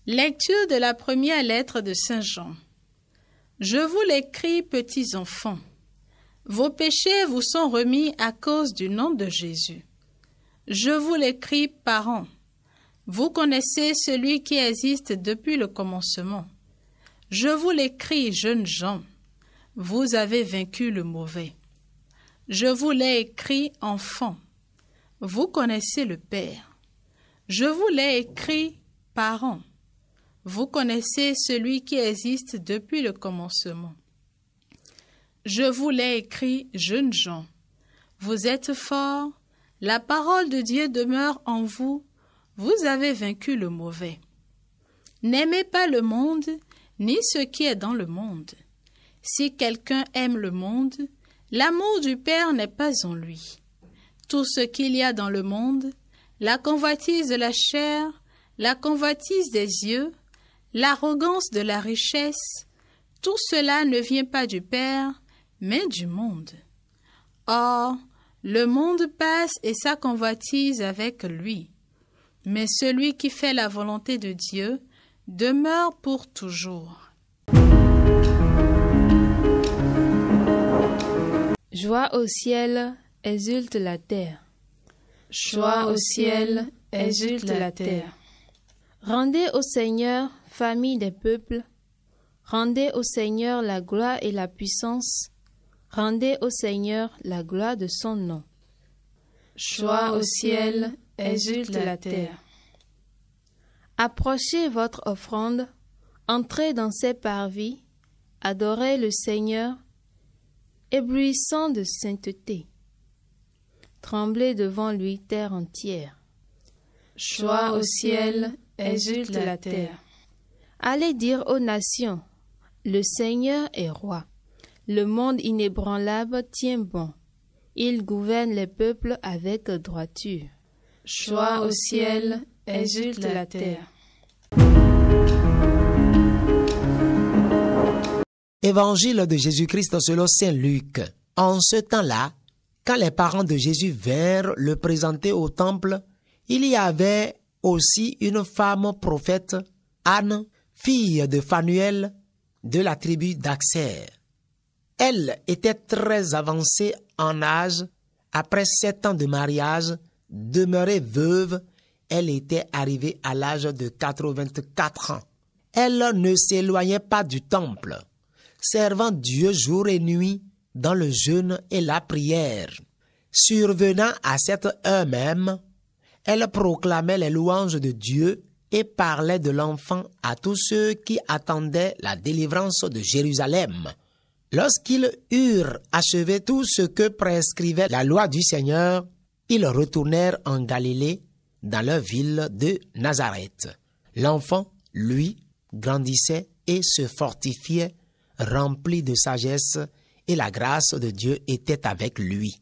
Lecture de la première lettre de Saint Jean. Je vous l'écris, petits enfants. Vos péchés vous sont remis à cause du nom de Jésus. Je vous l'écris, parents. Vous connaissez celui qui existe depuis le commencement. Je vous l'écris, jeunes gens. Vous avez vaincu le mauvais. Je vous l'ai écrit, enfants. Vous connaissez le Père. Je vous l'ai écrit, parents. Vous connaissez celui qui existe depuis le commencement. Je vous l'ai écrit, jeunes gens. Vous êtes forts, la parole de Dieu demeure en vous, vous avez vaincu le mauvais. N'aimez pas le monde, ni ce qui est dans le monde. Si quelqu'un aime le monde, l'amour du Père n'est pas en lui. Tout ce qu'il y a dans le monde, la convoitise de la chair, la convoitise des yeux, l'arrogance de la richesse, tout cela ne vient pas du Père, mais du monde. Or, le monde passe et sa convoitise avec lui. Mais celui qui fait la volonté de Dieu demeure pour toujours. Joie au ciel, exulte la terre. Joie au ciel, exulte la terre. Rendez au Seigneur, famille des peuples. Rendez au Seigneur la gloire et la puissance. Rendez au Seigneur la gloire de son nom. Joie au ciel, exulte la terre. Approchez votre offrande, entrez dans ses parvis, adorez le Seigneur, éblouissant de sainteté. Tremblez devant lui, terre entière. Joie au ciel, exulte la terre. Allez dire aux nations, le Seigneur est roi. Le monde inébranlable tient bon. Il gouverne les peuples avec droiture. Joie au ciel, exulte la terre. Évangile de Jésus-Christ selon saint Luc. En ce temps-là, quand les parents de Jésus vinrent le présenter au temple, il y avait aussi une femme prophète, Anne, fille de Phanuel, de la tribu d'Axer. Elle était très avancée en âge. Après 7 ans de mariage, demeurée veuve, elle était arrivée à l'âge de 84 ans. Elle ne s'éloignait pas du temple, servant Dieu jour et nuit dans le jeûne et la prière. Survenant à cette heure même, elle proclamait les louanges de Dieu et parlait de l'enfant à tous ceux qui attendaient la délivrance de Jérusalem. Lorsqu'ils eurent achevé tout ce que prescrivait la loi du Seigneur, ils retournèrent en Galilée, dans leur ville de Nazareth. L'enfant, lui, grandissait et se fortifiait, rempli de sagesse, et la grâce de Dieu était avec lui.